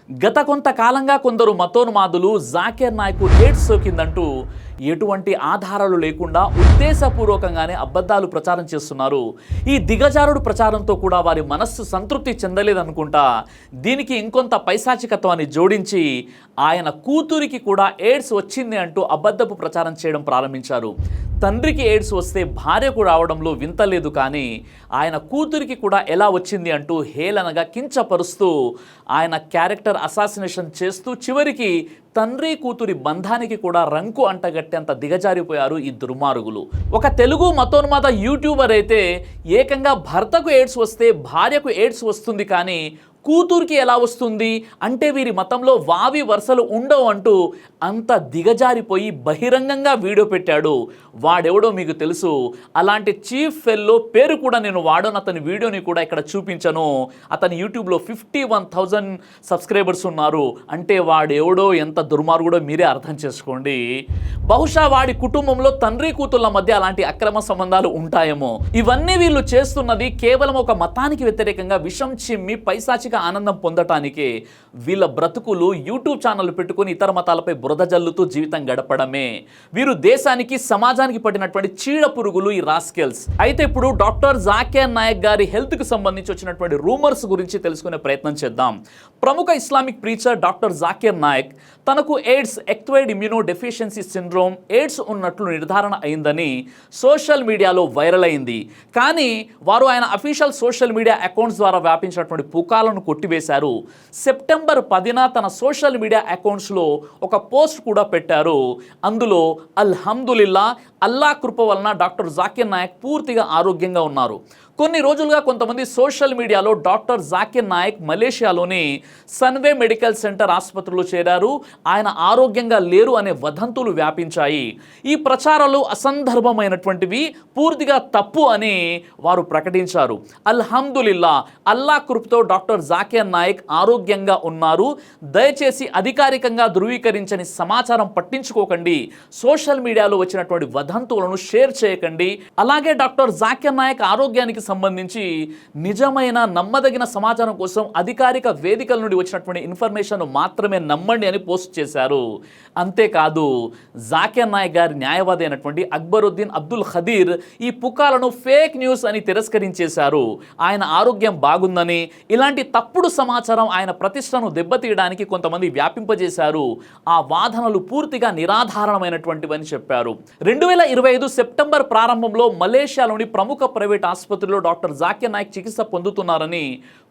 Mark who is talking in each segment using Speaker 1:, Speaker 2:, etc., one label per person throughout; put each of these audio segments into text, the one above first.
Speaker 1: గత కొంతకాలంగా కొందరు మతోన్మాదులు జాకీర్ నాయక్ ఎయిడ్స్ సోకిందంటూ ఎటువంటి ఆధారాలు లేకుండా ఉద్దేశపూర్వకంగానే అబద్ధాలు ప్రచారం చేస్తున్నారు. ఈ దిగజారుడు ప్రచారంతో కూడా వారి మనస్సు సంతృప్తి చెందలేదనుకుంటా దీనికి ఇంకొంత పైశాచికత్వాన్ని జోడించి ఆయన కూతురికి కూడా ఎయిడ్స్ వచ్చింది అంటూ అబద్ధపు ప్రచారం చేయడం ప్రారంభించారు. తండ్రికి ఎయిడ్స్ వస్తే భార్యకు రావడంలో వింత లేదు, కానీ ఆయన కూతురికి కూడా ఎలా వచ్చింది అంటూ హేళనగా కించపరుస్తూ ఆయన క్యారెక్టర్ అసాసినేషన్ చేస్తూ చివరికి తండ్రి కూతురి బంధానికి కూడా రంకు అంటగట్టేంత దిగజారిపోయారు ఈ దుర్మార్గులు. ఒక తెలుగు మతోన్మాద యూట్యూబర్ అయితే ఏకంగా భర్తకు ఎయిడ్స్ వస్తే భార్యకు ఎయిడ్స్ వస్తుంది కానీ కూతురికి ఎలా వస్తుంది అంటే వీరి మతంలో వావి వరుసలు ఉండవు అంటూ అంత దిగజారిపోయి బహిరంగంగా వీడియో పెట్టాడు. వాడెవడో మీకు తెలుసు. అలాంటి చీఫ్ ఫెల్లో పేరు కూడా నేను వాడను. అతని వీడియోని కూడా ఇక్కడ చూపించను. అతని యూట్యూబ్లో 51,000 సబ్స్క్రైబర్స్ ఉన్నారు. అంటే వాడెవడో ఎంత దుర్మార్గుడో మీరే అర్థం చేసుకోండి. బహుశా వాడి కుటుంబంలో తండ్రి కూతుళ్ళ మధ్య అలాంటి అక్రమ సంబంధాలు ఉంటాయేమో. ఇవన్నీ వీళ్ళు చేస్తున్నది కేవలం ఒక మతానికి వ్యతిరేకంగా విషం చిమ్మి పైశాచిక ఆనందం పొందటానికి వీళ్ళ బ్రతుకులు యూట్యూబ్ ఛానల్ పెట్టుకుని ఇతర మతాలపై బురద జల్లుతూ జీవితం గడపడమే. వీరు దేశానికి సమాజానికి పట్టినటువంటి చీడ పురుగులు ఈ రాస్కెల్స్. అయితే ఇప్పుడు డాక్టర్ జాకీర్ నాయక్ గారి హెల్త్కి సంబంధించి వచ్చినటువంటి రూమర్స్ గురించి తెలుసుకునే ప్రయత్నం చేద్దాం. ప్రముఖ Islamic preacher doctor Zakir Naik తనకు AIDS acquired immunodeficiency syndrome AIDS ఉన్నట్లు నిర్ధారణ అయిందని సోషల్ మీడియాలో వైరల్ అయింది. కానీ వారు ఆయన అఫీషియల్ సోషల్ మీడియా అకౌంట్స్ ద్వారా వ్యాపించినటువంటి పుకాలను కొట్టివేశారు. సెప్టెంబర్ 10న తన సోషల్ మీడియా అకౌంట్స్లో ఒక పోస్ట్ కూడా పెట్టారు. అందులో అల్హమ్దులిల్లా, అల్లా కృప వలన డాక్టర్ జాకీర్ నాయక్ పూర్తిగా ఆరోగ్యంగా ఉన్నారు. కొన్ని రోజులుగా కొంతమంది సోషల్ మీడియాలో డాక్టర్ జాకీర్ నాయక్ మలేషియాలోని సన్వే మెడికల్ సెంటర్ ఆసుపత్రిలో చేరారు, ఆయన ఆరోగ్యంగా లేరు అనే వదంతులు వ్యాపించాయి. ఈ ప్రచారాలు అసందర్భమైనటువంటివి, పూర్తిగా తప్పు అని వారు ప్రకటించారు. అల్హమ్దులిల్లా, అల్లా కృపతో డాక్టర్ జాకీర్ నాయక్ ఆరోగ్యంగా ఉన్నారు. దయచేసి అధికారికంగా ధృవీకరించని సమాచారం పట్టించుకోకండి. సోషల్ మీడియాలో వచ్చినటువంటి వదంతులను షేర్ చేయకండి. అలాగే డాక్టర్ జాకీర్ నాయక్ ఆరోగ్యానికి సంబంధించి నిజమైన నమ్మదగిన సమాచారం కోసం అధికారిక వేదికల నుండి వచ్చినటువంటి ఇన్ఫర్మేషన్ మాత్రమే నమ్మండి అని పోస్ట్ చేశారు. అంతేకాదు జాకీర్ నాయక్ గారి న్యాయవాది అయినటువంటి అక్బరుద్దీన్ అబ్దుల్ ఖదీర్ ఈ పుకాలను ఫేక్ న్యూస్ అని తిరస్కరించేశారు. ఆయన ఆరోగ్యం బాగుందని, ఇలాంటి తప్పుడు సమాచారం ఆయన ప్రతిష్టను దెబ్బతీయడానికి కొంతమంది వ్యాపింపజేశారు. ఆ వాదనలు పూర్తిగా నిరాధారణమైనటువంటివని చెప్పారు. 2025 సెప్టెంబర్ ప్రారంభంలో మలేషియాలోని ప్రముఖ ప్రైవేట్ ఆసుపత్రిలో డాక్టర్ జాకీర్ నాయక్ చికిత్స పొందుతున్నారని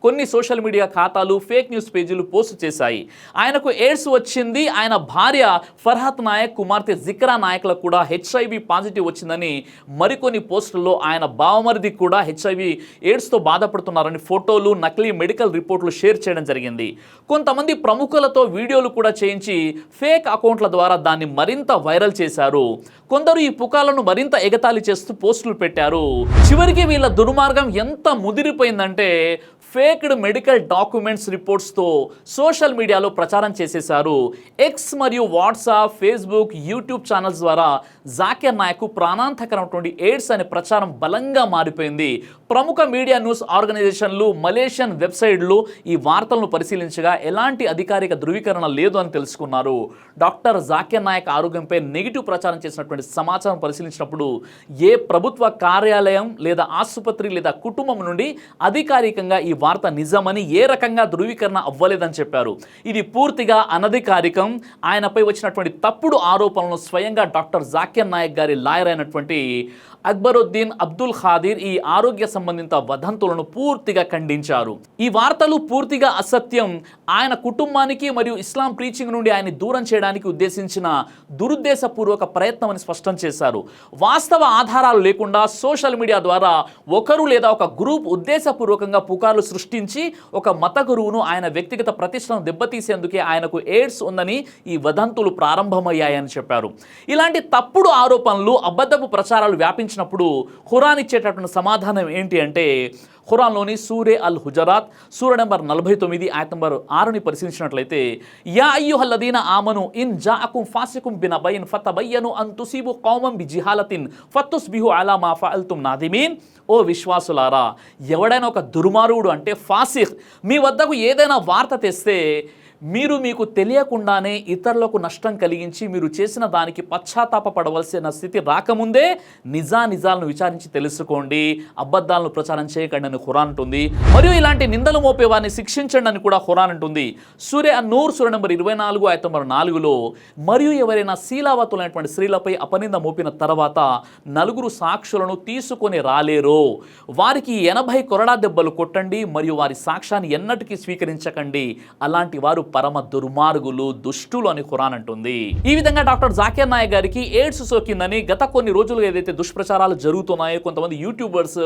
Speaker 1: కొన్ని సోషల్ మీడియా ఖాతాలు ఫేక్ న్యూస్ పేజీలు పోస్ట్ చేశాయి. ఆయనకు ఎయిడ్స్ వచ్చింది, ఆయన భార్య ఫర్హత్ నాయక్, కుమార్తె జిక్రా నాయక్లకు కూడా హెచ్ఐవి పాజిటివ్ వచ్చిందని మరికొన్ని పోస్టుల్లో ఆయన బావమరిది కూడా హెచ్ఐవి ఎయిడ్స్తో బాధపడుతున్నారని ఫోటోలు, నకిలీ మెడికల్ రిపోర్ట్లు షేర్ చేయడం జరిగింది. కొంతమంది ప్రముఖులతో వీడియోలు కూడా చేయించి ఫేక్ అకౌంట్ల ద్వారా దాన్ని మరింత వైరల్ చేశారు. కొందరు ఈ పుకాలను మరింత ఎగతాళి చేస్తూ పోస్టులు పెట్టారు. చివరికి వీళ్ళ దుర్మార్గం ఎంత ముదిరిపోయిందంటే ఫేక్డ్ మెడికల్ డాక్యుమెంట్స్ రిపోర్ట్స్తో సోషల్ మీడియాలో ప్రచారం చేసేశారు. ఎక్స్ మరియు వాట్సాప్, ఫేస్బుక్, యూట్యూబ్ ఛానల్స్ ద్వారా జాకీర్ నాయక్ ప్రాణాంతకరమైనటువంటి ఎయిడ్స్ అనే ప్రచారం బలంగా మారిపోయింది. ప్రముఖ మీడియా న్యూస్ ఆర్గనైజేషన్లు, మలేషియన్ వెబ్సైట్లు ఈ వార్తలను పరిశీలించగా ఎలాంటి అధికారిక ధృవీకరణ లేదు అని తెలుసుకున్నారు. డాక్టర్ జాకీర్ నాయక్ ఆరోగ్యంపై నెగిటివ్ ప్రచారం చేసినటువంటి సమాచారం పరిశీలించినప్పుడు ఏ ప్రభుత్వ కార్యాలయం లేదా ఆసుపత్రి లేదా కుటుంబం నుండి అధికారికంగా ఈ వార్త నిజమని ఏ రకంగా ధృవీకరణ అవ్వలేదని చెప్పారు. ఇది పూర్తిగా అనధికారికం. ఆయనపై వచ్చినటువంటి తప్పుడు ఆరోపణలను స్వయంగా డాక్టర్ జాకీర్ నాయక్ గారి లాయర్ అయినటువంటి అక్బరుద్దీన్ అబ్దుల్ ఖాదీర్ ఈ ఆరోగ్య సంబంధిత వదంతులను పూర్తిగా ఖండించారు. ఈ వార్తలు పూర్తిగా అసత్యం, ఆయన కుటుంబానికి మరియు ఇస్లాం ప్రీచింగ్ నుండి ఆయన దూరం చేయడానికి ఉద్దేశించిన దురుద్దేశపూర్వక ప్రయత్నం అని స్పష్టం చేశారు. వాస్తవ ఆధారాలు లేకుండా సోషల్ మీడియా ద్వారా ఒకరు లేదా ఒక గ్రూప్ ఉద్దేశపూర్వకంగా పుకార్లు సృష్టించి ఒక మత గురువును ఆయన వ్యక్తిగత ప్రతిష్టను దెబ్బతీసేందుకే ఆయనకు ఎయిడ్స్ ఉందని ఈ వదంతులు ప్రారంభమయ్యాయని చెప్పారు. ఇలాంటి తప్పుడు ఆరోపణలు, అబద్ధపు ప్రచారాలు వ్యాపించినప్పుడు ఖురాన్ ఇచ్చేటటువంటి సమాధానం ఏంటి అంటే ఖురాన్లోని సూరే అల్ హుజరాత్ సూర నెంబర్ 49 ఆయత్ నెంబర్ 6ని పరిశీలించినట్లయితే యా అయ్యుహల్లదీన ఆమను ఇన్ జాఅకుం ఫాసికుం బినబయిన్ ఫతబయ్యను అన్ తుసీబు కౌమం బిజిహాలతిన్ ఫతుస్బిహు అలా మా ఫఅల్తుం నాదిమీన్. ఓ విశ్వాసులారా, ఎవడైనా ఒక దుర్మార్గుడు అంటే ఫాసిక్ మీ వద్దకు ఏదైనా వార్త తెస్తే మీకు తెలియకుండానే ఇతరులకు నష్టం కలిగించి మీరు చేసిన దానికి పశ్చాత్తాపపడవలసిన స్థితి రాకముందే నిజాలను విచారించి తెలుసుకోండి, అబద్ధాలను ప్రచారం చేయకండి అని ఖురాన్ అంటుంది. మరియు ఇలాంటి నిందలు మోపే వారిని శిక్షించండి అని కూడా ఖురాన్ అంటుంది. సూర అన్-నూర్ సూర నంబర్ 24 ఆయత నంబర్ 4లో మరియు ఎవరైనా శీలావతులైనటువంటి స్త్రీలపై అపనింద మోపిన తర్వాత 4 సాక్షులను తీసుకొని రాలేరో వారికి 80 కొరడా దెబ్బలు కొట్టండి మరియు వారి సాక్ష్యాన్ని ఎన్నటికీ స్వీకరించకండి, అలాంటి వారు పరమ దుర్మార్గులు, దుష్టులు అని ఖురాన్ అంటుంది. ఈ విధంగా డాక్టర్ జాకిర్ నాయక్ గారికి ఎయిడ్స్ సోకిందని గత కొన్ని రోజులుగా ఏదైతే దుష్ప్రచారాలు జరుగుతున్నాయో, కొంతమంది యూట్యూబర్స్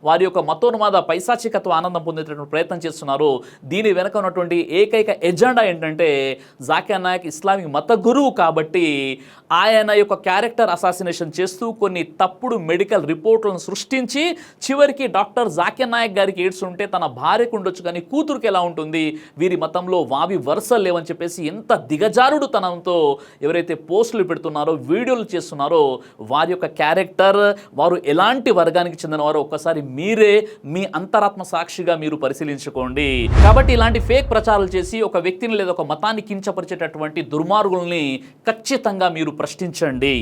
Speaker 1: వారి యొక్క మతోన్మాద పైశాచికత్వ ఆనందం పొందేటటువంటి ప్రయత్నం చేస్తున్నారో, దీని వెనక ఉన్నటువంటి ఏకైక ఎజెండా ఏంటంటే జాకిర్ నాయక్ ఇస్లామిక్ మత గురువు కాబట్టి ఆయన యొక్క క్యారెక్టర్ అసాసినేషన్ చేస్తూ కొన్ని తప్పుడు మెడికల్ రిపోర్ట్లను సృష్టించి చివరికి డాక్టర్ జాకిర్ నాయక్ గారికి ఎయిడ్స్ ఉంటే తన భార్యకు ఉండొచ్చు కానీ కూతురుకి ఎలా ఉంటుంది, వీరి మతంలో వావి వరుసలు లేవని చెప్పేసి ఎంత దిగజారుడు తనంతో ఎవరైతే పోస్టులు పెడుతున్నారో, వీడియోలు చేస్తున్నారో వారి యొక్క క్యారెక్టర్, వారు ఎలాంటి వర్గానికి చెందినవారో ఒక్కసారి మీరే మీ అంతరాత్మ సాక్షిగా మీరు పరిశీలించుకోండి. కాబట్టి ఇలాంటి ఫేక్ ప్రచారాలు చేసి ఒక వ్యక్తిని లేదా ఒక మతాన్ని కించపరిచేటటువంటి దుర్మార్గుల్ని ఖచ్చితంగా మీరు ప్రశ్నించండి.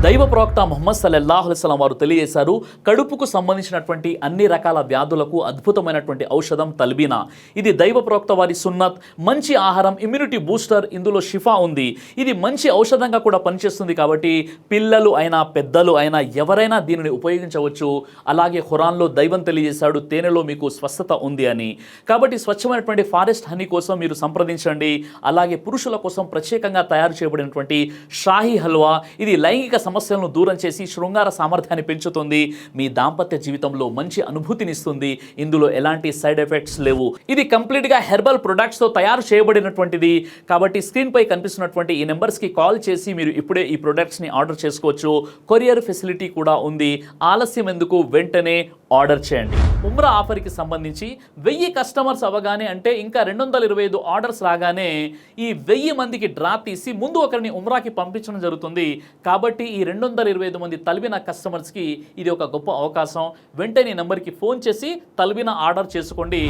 Speaker 1: దైవ ప్రవక్త ముహమ్మద్ సల్లల్లాహు అలైహి వసల్లం వారు తెలియజేశారు, కడుపుకు సంబంధించినటువంటి అన్ని రకాల వ్యాధులకు అద్భుతమైనటువంటి ఔషధం తల్బీనా. ఇది దైవ ప్రవక్త వారి సున్నత్, మంచి ఆహారం, ఇమ్యూనిటీ బూస్టర్, ఇందులో షిఫా ఉంది. ఇది మంచి ఔషధంగా కూడా పనిచేస్తుంది కాబట్టి పిల్లలు అయినా పెద్దలు అయినా ఎవరైనా దీనిని ఉపయోగించవచ్చు. అలాగే ఖురాన్లో దైవం తెలియజేశాడు, తేనెలో మీకు స్వస్థత ఉంది అని. కాబట్టి స్వచ్ఛమైనటువంటి ఫారెస్ట్ హనీ కోసం మీరు సంప్రదించండి. అలాగే పురుషుల కోసం ప్రత్యేకంగా తయారు చేయబడినటువంటి షాహీ హల్వా, ఇది లైంగిక సమస్యలను దూరం చేసి శృంగార సామర్థ్యాన్ని పెంచుతుంది, మీ దాంపత్య జీవితంలో మంచి అనుభూతినిస్తుంది. ఇందులో ఎలాంటి సైడ్ ఎఫెక్ట్స్ లేవు. ఇది కంప్లీట్గా హెర్బల్ ప్రొడక్ట్స్తో తయారు చేయబడినటువంటిది. కాబట్టి స్క్రీన్పై కనిపిస్తున్నటువంటి ఈ నెంబర్స్కి కాల్ చేసి మీరు ఇప్పుడే ఈ ప్రొడక్ట్స్ని ఆర్డర్ చేసుకోవచ్చు. కొరియర్ ఫెసిలిటీ కూడా ఉంది. ఆలస్యం ఎందుకు, వెంటనే ఆర్డర్ చేయండి. ఉమ్రా ఆఫర్కి సంబంధించి 1000 కస్టమర్స్ అవ్వగానే, అంటే ఇంకా 225 ఆర్డర్స్ రాగానే ఈ 1000 మందికి డ్రా తీసి ముందు ఒకరిని ఉమ్రాకి పంపించడం జరుగుతుంది. కాబట్టి ఈ 225 మంది తల్బీనా కస్టమర్స్కి ఇది ఒక గొప్ప అవకాశం. వెంటనే ఈ నెంబర్కి ఫోన్ చేసి తల్బీనా ఆర్డర్ చేసుకోండి.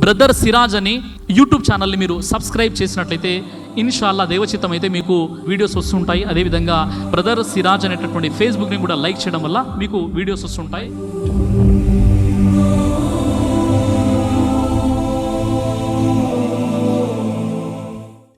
Speaker 1: బ్రదర్ సిరాజ్ అని యూట్యూబ్ ఛానల్ని మీరు సబ్స్క్రైబ్ చేసినట్లయితే ఇన్షాల్లా దేవచిత్తం అయితే మీకు వీడియోస్ వస్తుంటాయి. అదేవిధంగా బ్రదర్ సిరాజ్ అనేటటువంటి ఫేస్బుక్ని కూడా లైక్ చేయడం వల్ల మీకు వీడియోస్ వస్తుంటాయి.